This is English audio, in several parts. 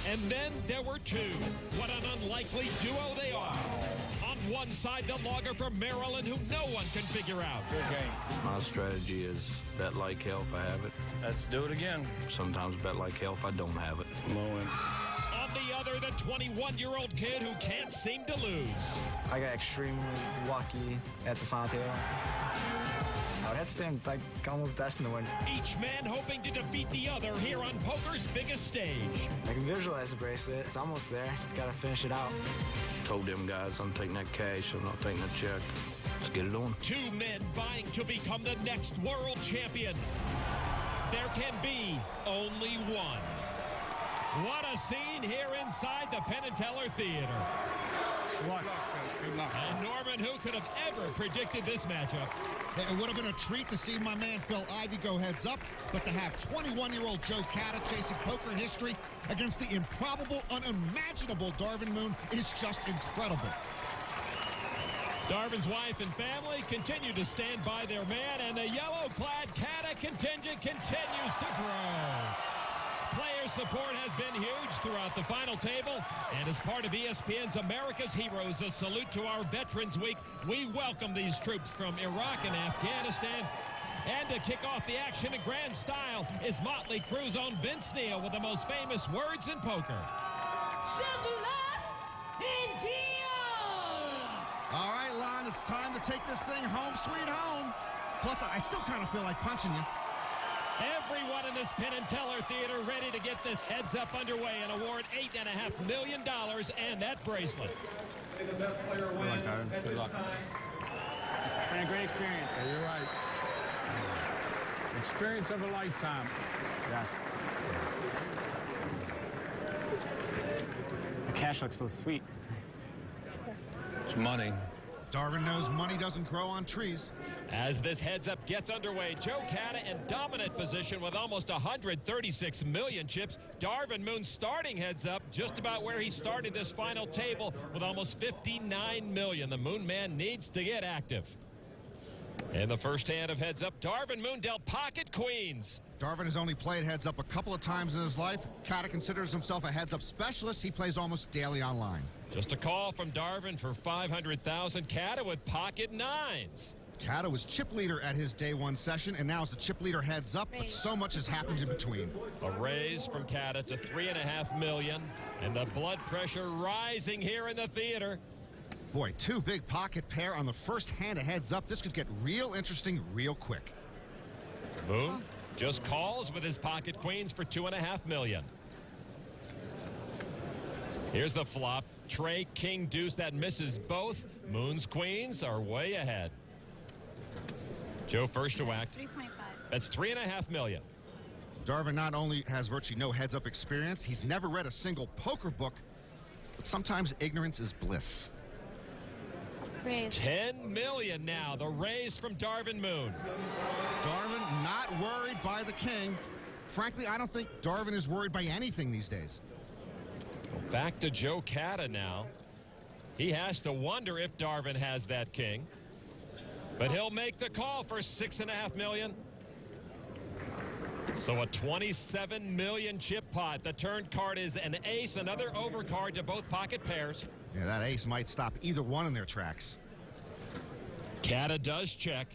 And then there were two. What an unlikely duo they are. On one side, the logger from Maryland who no one can figure out. Good game. My strategy is bet like hell if I have it. Let's do it again. Sometimes bet like hell if I don't have it. Mowing. On the other, the 21-year-old kid who can't seem to lose. I got extremely lucky at the final table. I would have to say I'm like almost destined to win. Each man hoping to defeat the other here on poker's biggest stage. I can visualize the bracelet. It's almost there. Just got to finish it out. Told them guys I'm taking that cash. I'm not taking that check. Let's get it on. Two men vying to become the next world champion. There can be only one. What a scene here inside the Penn & Teller Theater. Good luck. And Norman, who could have ever predicted this matchup? It would have been a treat to see my man Phil Ivey go heads up, but to have 21-year-old Joe Cata chasing poker history against the improbable, unimaginable Darvin Moon is just incredible. Darvin's wife and family continue to stand by their man, and the yellow-clad Cata contingent continues to grow. Player support has been huge throughout the final table, and as part of ESPN's America's Heroes, a salute to our Veterans Week, we welcome these troops from Iraq and Afghanistan. And to kick off the action in grand style is Motley Crue's own Vince Neil with the most famous words in poker. All right, Lon, it's time to take this thing home, sweet home. Plus, I still kind of feel like punching you. Everyone in this Penn & Teller Theater ready to get this heads-up underway and award $8.5 million and that bracelet. May the best player win at this time. It's been a great experience. Yeah, you're right. Experience of a lifetime. Yes. The cash looks so sweet. It's money. Darvin knows money doesn't grow on trees. As this heads-up gets underway, Joe Cata in dominant position with almost 136 million chips. Darvin Moon starting heads-up just about where he started this final table with almost 59 million. The Moon man needs to get active. In the first hand of heads-up, Darvin Moon dealt pocket queens. Darvin has only played heads-up a couple of times in his life. Cata considers himself a heads-up specialist. He plays almost daily online. Just a call from Darvin for 500,000. Cata with pocket nines. Cata was chip leader at his day one session, and now is the chip leader heads up, but so much has happened in between. A raise from Cata to $3.5 million, and the blood pressure rising here in the theater. Boy, two big pocket pair on the first hand of heads up. This could get real interesting real quick. Moon just calls with his pocket queens for $2.5 million. Here's the flop. Trey, king, deuce, that misses both. Moon's queens are way ahead. Joe first to act. 3.5. That's $3.5 million. Darvin not only has virtually no heads-up experience, he's never read a single poker book, but sometimes ignorance is bliss. Raise. $10 million now, the raise from Darvin Moon. Darvin not worried by the king. Frankly, I don't think Darvin is worried by anything these days. Back to Joe Cata now. He has to wonder if Darvin has that king. But he'll make the call for $6.5 million. So a 27 million chip pot. The turn card is an ace, another overcard to both pocket pairs. Yeah, that ace might stop either one in their tracks. Cata does check.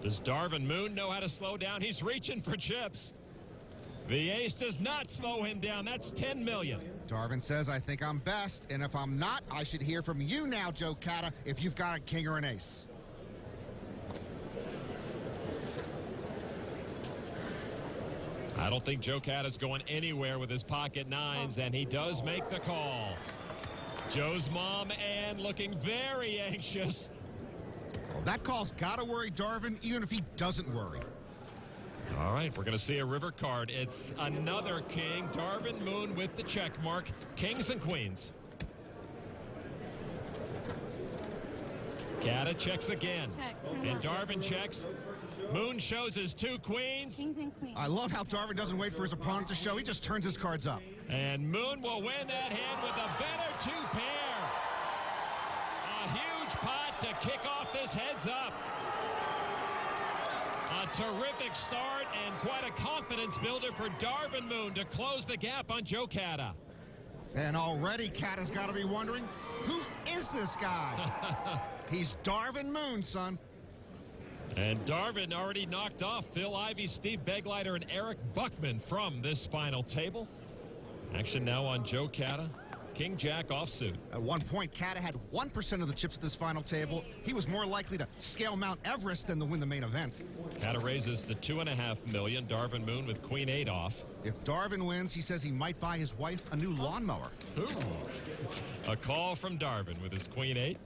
Does Darvin Moon know how to slow down? He's reaching for chips. The ace does not slow him down. That's $10 million. Darvin says, I think I'm best, and if I'm not, I should hear from you now, Joe Cata, if you've got a king or an ace. I don't think Joe Cata's going anywhere with his pocket nines, and he does make the call. Joe's mom, Ann, looking very anxious. Well, that call's got to worry Darvin, even if he doesn't worry. All right, we're going to see a river card. It's another king. Darvin Moon with the check mark. Kings and queens. Cata checks again. Check. And Darvin checks. Moon shows his two queens. Kings and queens. I love how Darvin doesn't wait for his opponent to show. He just turns his cards up. And Moon will win that hand with a better two pair. A huge pot to kick off this heads up. A terrific start and quite a confidence builder for Darvin Moon to close the gap on Joe Cada. And already Cata's got to be wondering, who is this guy? He's Darvin Moon, son. And Darvin already knocked off Phil Ivey, Steve Begleiter, and Eric Buckman from this final table. Action now on Joe Cada. King Jack offsuit. At one point, Cada had 1% of the chips at this final table. He was more likely to scale Mount Everest than to win the main event. Cada raises the $2.5 million. Darvin Moon with Queen 8 off. If Darvin wins, he says he might buy his wife a new lawnmower. Ooh. A call from Darvin with his Queen 8.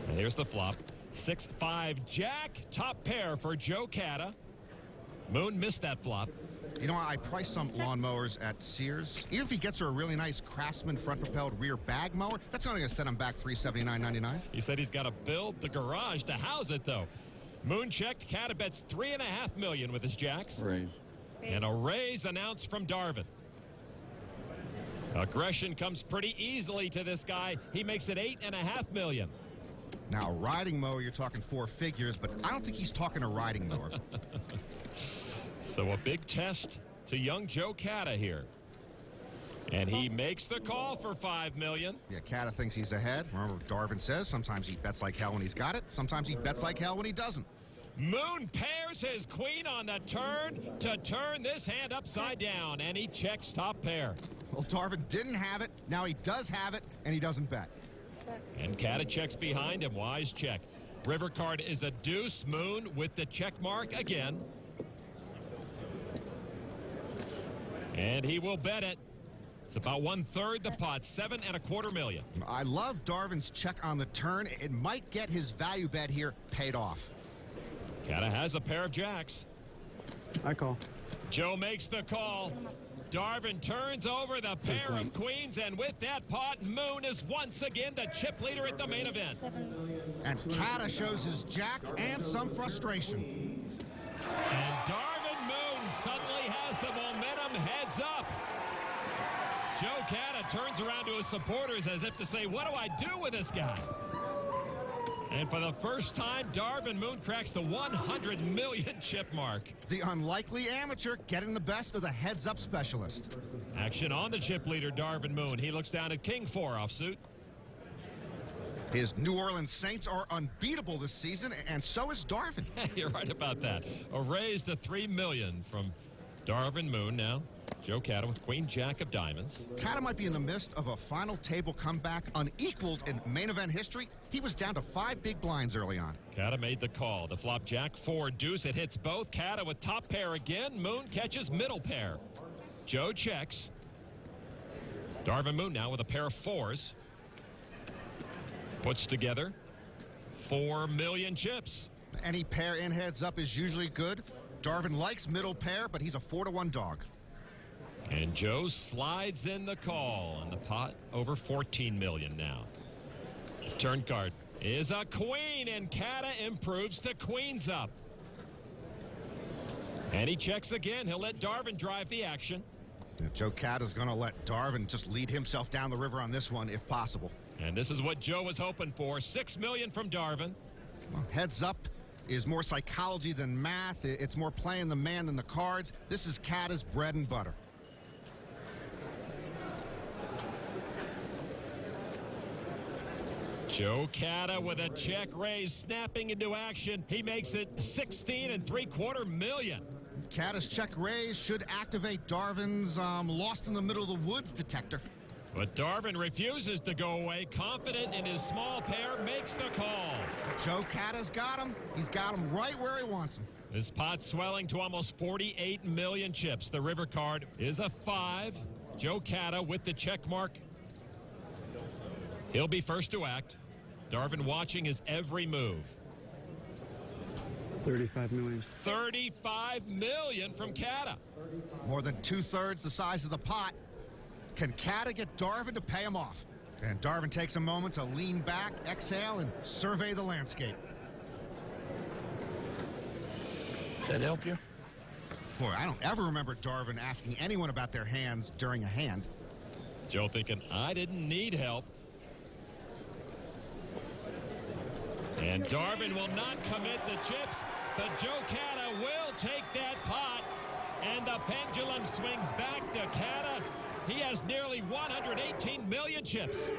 And here's the flop. 6-5 Jack. Top pair for Joe Cada. Moon missed that flop. You know, I priced some lawnmowers at Sears. Even if he gets her a really nice Craftsman front-propelled rear bag mower, that's only going to set him back $379.99. He said he's got to build the garage to house it, though. Moon checked. Cada bets $3.5 million with his jacks. Raise. And a raise announced from Darvin. Aggression comes pretty easily to this guy. He makes it $8.5 million. Now, a riding mower, you're talking 4 figures, but I don't think he's talking a riding mower. So a big test to young Joe Cada here. And he makes the call for $5 million. Yeah, Cada thinks he's ahead. Remember what Darvin says, sometimes he bets like hell when he's got it. Sometimes he bets like hell when he doesn't. Moon pairs his queen on the turn to turn this hand upside down, and he checks top pair. Well, Darvin didn't have it. Now he does have it, and he doesn't bet. And Cada checks behind him. Wise check. River card is a deuce. Moon with the check mark again. And he will bet it. It's about 1/3 the pot, $7.25 million. I love Darvin's check on the turn. It might get his value bet here paid off. Cada has a pair of jacks. I call. Joe makes the call. Darvin turns over the pair of queens, and with that pot, Moon is once again the chip leader at the main event. And Cada shows his jack and some frustration. And Darvin Moon suddenly has the momentum heads up. Joe Cada turns around to his supporters as if to say, what do I do with this guy? And for the first time, Darvin Moon cracks the 100 million chip mark. The unlikely amateur getting the best of the heads-up specialist. Action on the chip leader, Darvin Moon. He looks down at King 4 offsuit. His New Orleans Saints are unbeatable this season, and so is Darvin. You're right about that. A raise to $3 million from Darvin Moon now. Joe Cada with Queen Jack of diamonds. Cada might be in the midst of a final table comeback unequaled in main event history. He was down to 5 big blinds early on. Cada made the call. The flop Jack 4 deuce. It hits both. Cada with top pair again. Moon catches middle pair. Joe checks. Darvin Moon now with a pair of 4s. Puts together 4 million chips. Any pair in heads up is usually good. Darvin likes middle pair, but he's a 4-to-1 dog. And Joe slides in the call, and the pot over 14 million now. Turn card is a queen, and Cada improves to queens up. And he checks again. He'll let Darvin drive the action. And Joe Cada's going to let Darvin just lead himself down the river on this one if possible. And this is what Joe was hoping for. $6 million from Darvin. Well, heads up is more psychology than math. It's more playing the man than the cards. This is Cada's bread and butter. Joe Cada with a check raise, snapping into action. He makes it $16.75 million. Cada's check raise should activate Darvin's lost in the middle of the woods detector. But Darvin refuses to go away. Confident in his small pair, makes the call. Joe Cada's got him. He's got him right where he wants him. This pot swelling to almost 48 million chips. The river card is a 5. Joe Cada with the check mark. He'll be first to act. Darvin watching his every move. 35 million. 35 million from Cada. More than 2/3 the size of the pot. Can Cada get Darvin to pay him off? And Darvin takes a moment to lean back, exhale, and survey the landscape. Does that help you? Boy, I don't ever remember Darvin asking anyone about their hands during a hand. Joe thinking, I didn't need help. And Darvin will not commit the chips. But Joe Cata will take that pot, and the pendulum swings back to Cata. He has nearly 118 million chips.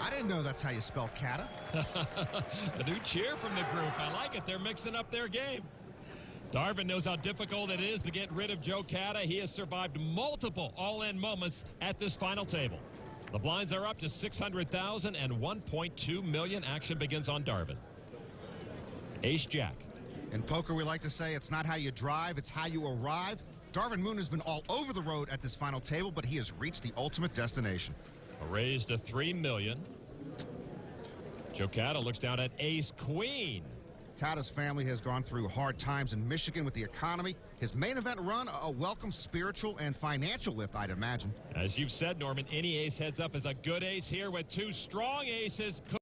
I didn't know that's how you spell Cata. A new cheer from the group. I like it. They're mixing up their game. Darvin knows how difficult it is to get rid of Joe Cata. He has survived multiple all-in moments at this final table. The blinds are up to 600,000 and 1.2 million. Action begins on Darvin. Ace-Jack. In poker, we like to say it's not how you drive, it's how you arrive. Darvin Moon has been all over the road at this final table, but he has reached the ultimate destination. A raise to 3 million. Joe Cata looks down at Ace-Queen. Cata's family has gone through hard times in Michigan with the economy. His main event run, a welcome spiritual and financial lift, I'd imagine. As you've said, Norman, any ace heads up is a good ace here with two strong aces.